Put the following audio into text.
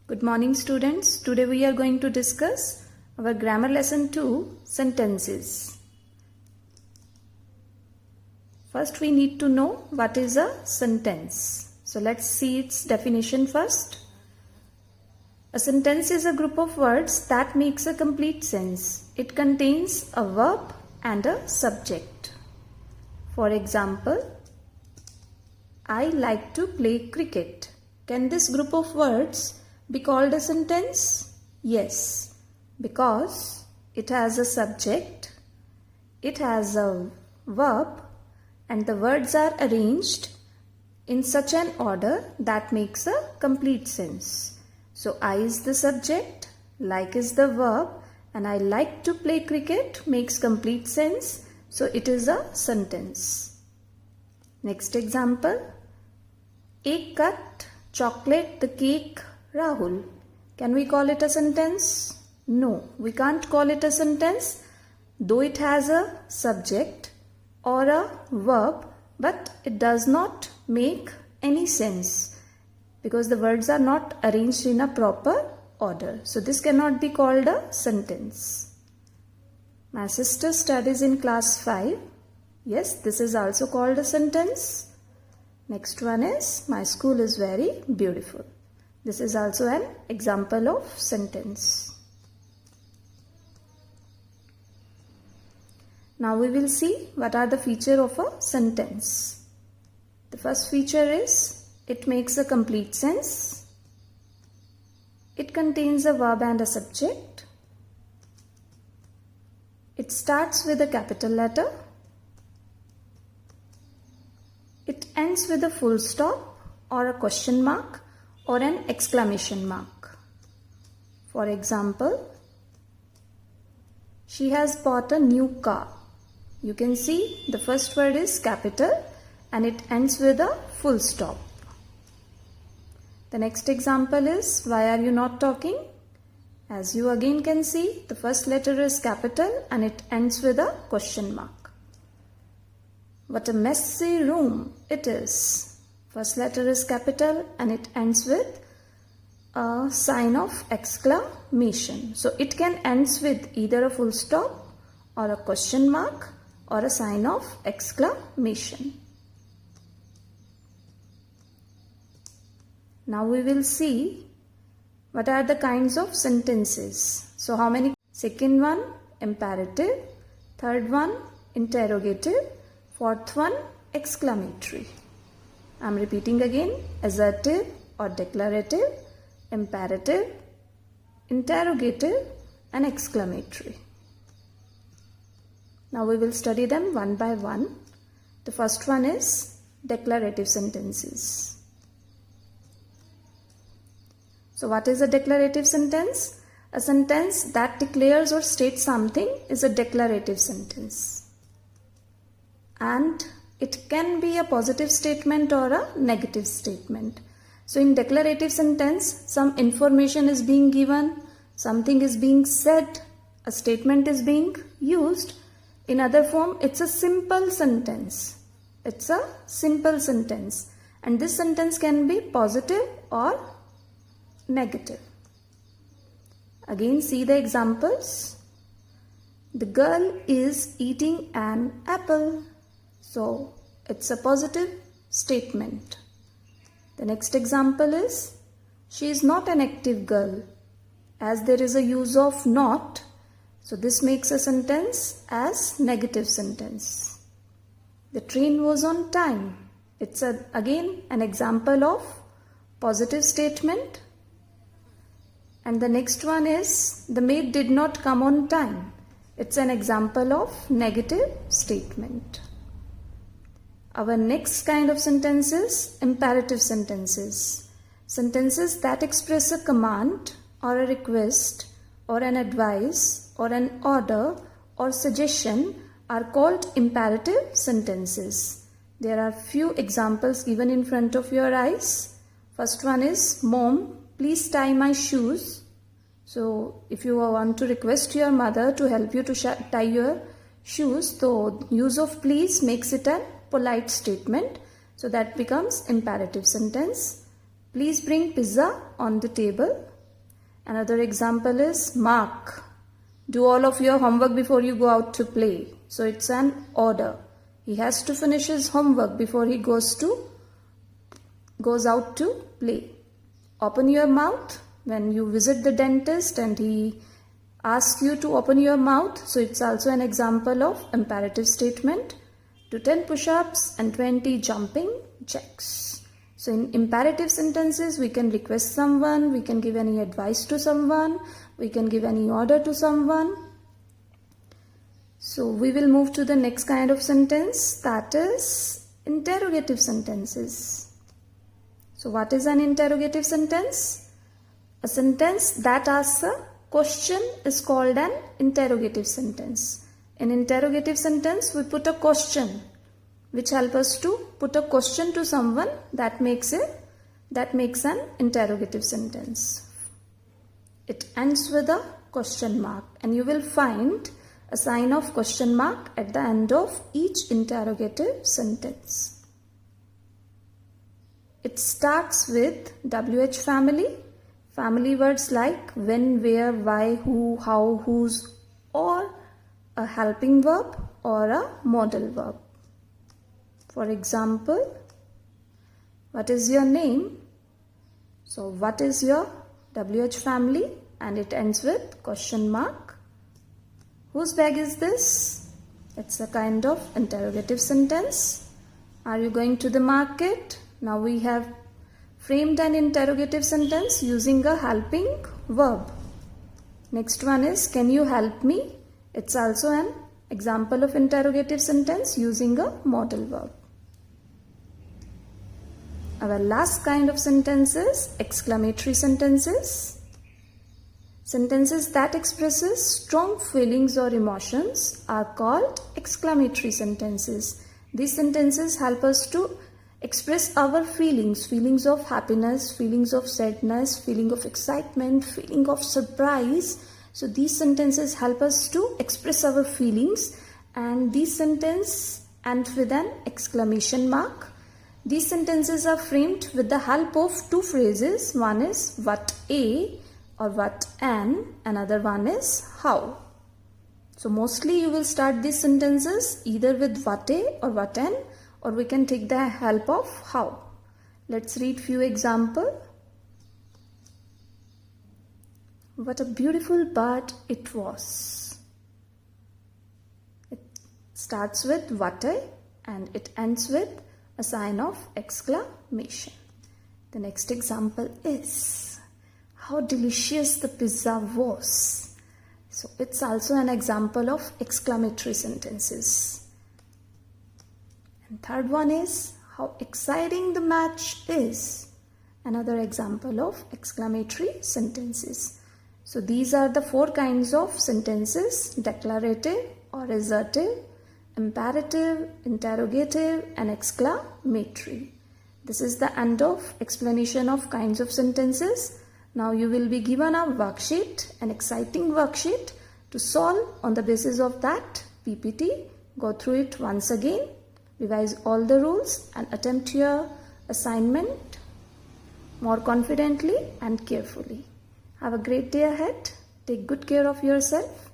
Good morning students. Today we are going to discuss our grammar lesson 2, sentences. First we need to know what is a sentence. So let's see its definition first. A sentence is a group of words that makes a complete sense. It contains a verb and a subject. For example, I like to play cricket. Can this group of words be called a sentence? Yes, because it has a subject, it has a verb, and the words are arranged in such an order that makes a complete sense. So I is the subject, like is the verb, and I like to play cricket makes complete sense. So it is a sentence. Next example. Ek cut chocolate the cake Rahul. Can we call it a sentence? No, we can't call it a sentence, though it has a subject or a verb, but it does not make any sense because the words are not arranged in a proper order. So this cannot be called a sentence. My sister studies in class 5. Yes, this is also called a sentence. Next one is, my school is very beautiful. This is also an example of sentence. Now we will see what are the features of a sentence. The first feature is, it makes a complete sense. It contains a verb and a subject. It starts with a capital letter. It ends with a full stop or a question mark or an exclamation mark. For example, she has bought a new car. You can see the first word is capital and it ends with a full stop. The next example is, why are you not talking? As you again can see, the first letter is capital and it ends with a question mark. What a messy room it is. First letter is capital and it ends with a sign of exclamation. So it can end with either a full stop or a question mark or a sign of exclamation. Now we will see what are the kinds of sentences. So how many? Second one, imperative. Third one, interrogative. Fourth one, exclamatory. I am repeating again, assertive or declarative, imperative, interrogative and exclamatory. Now we will study them one by one. The first one is declarative sentences. So what is a declarative sentence? A sentence that declares or states something is a declarative sentence. And it can be a positive statement or a negative statement. So in declarative sentence, some information is being given, something is being said, a statement is being used. In other form, it's a simple sentence. It's a simple sentence. And this sentence can be positive or negative. Again, see the examples. The girl is eating an apple. So it's a positive statement. The next example is, she is not an active girl. As there is a use of not, so this makes a sentence as negative sentence. The train was on time. It's again an example of positive statement. And the next one is, the maid did not come on time. It's an example of negative statement. Our next kind of sentence is imperative sentences. Sentences that express a command or a request or an advice or an order or suggestion are called imperative sentences. There are few examples given in front of your eyes. First one is, Mom, please tie my shoes. So if you want to request your mother to help you to tie your shoes, the use of please makes it a polite statement. So that becomes imperative sentence. Please bring pizza on the table. Another example is Mark, do all of your homework before you go out to play. So it's an order. He has to finish his homework before he goes out to play. Open your mouth when you visit the dentist and he asks you to open your mouth. So it's also an example of imperative statement. Do 10 push-ups and 20 jumping jacks. So in imperative sentences, we can request someone, we can give any advice to someone, we can give any order to someone. So we will move to the next kind of sentence, that is interrogative sentences. So what is an interrogative sentence? A sentence that asks a question is called an interrogative sentence. In interrogative sentence, we put a question which helps us to put a question to someone that makes an interrogative sentence. It ends with a question mark, and you will find a sign of question mark at the end of each interrogative sentence. It starts with WH family. Family words like when, where, why, who, how, whose, or a helping verb or a modal verb. For example, what is your name? So what is your WH family? And it ends with question mark. Whose bag is this? It's a kind of interrogative sentence. Are you going to the market? Now we have framed an interrogative sentence using a helping verb. Next one is, can you help me? It's also an example of interrogative sentence using a modal verb. Our last kind of sentence is exclamatory sentences. Sentences that expresses strong feelings or emotions are called exclamatory sentences. These sentences help us to express our feelings of happiness, feelings of sadness, feeling of excitement, feeling of surprise. So these sentences help us to express our feelings, and these sentences end with an exclamation mark. These sentences are framed with the help of two phrases. One is what a or what an, another one is how. So mostly you will start these sentences either with what a or what an, or we can take the help of how. Let's read few examples. What a beautiful bird it was. It starts with what a and it ends with a sign of exclamation. The next example is, how delicious the pizza was. So it's also an example of exclamatory sentences. And third one is, how exciting the match is. Another example of exclamatory sentences. So these are the four kinds of sentences: declarative or assertive, imperative, interrogative, and exclamatory. This is the end of explanation of kinds of sentences. Now you will be given a worksheet, an exciting worksheet to solve. On the basis of that PPT, go through it once again, revise all the rules and attempt your assignment more confidently and carefully. Have a great day ahead. Take good care of yourself.